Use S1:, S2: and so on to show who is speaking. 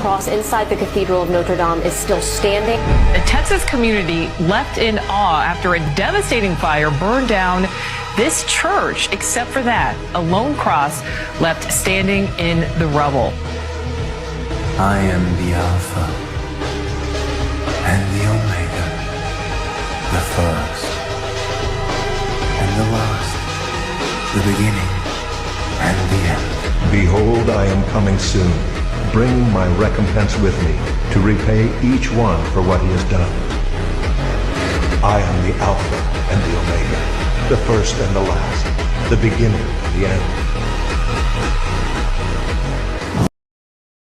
S1: cross inside the Cathedral of Notre Dame is still standing.
S2: The Texas community left in awe after a devastating fire burned down this church. Except for that, a lone cross left standing in the rubble.
S3: I am the Alpha and the Omega, the first and the last, the beginning and the end.
S4: Behold, I am coming soon, bringing my recompense with me to repay each one for what he has done. I am the Alpha and the Omega, the first and the last, the beginning and the end.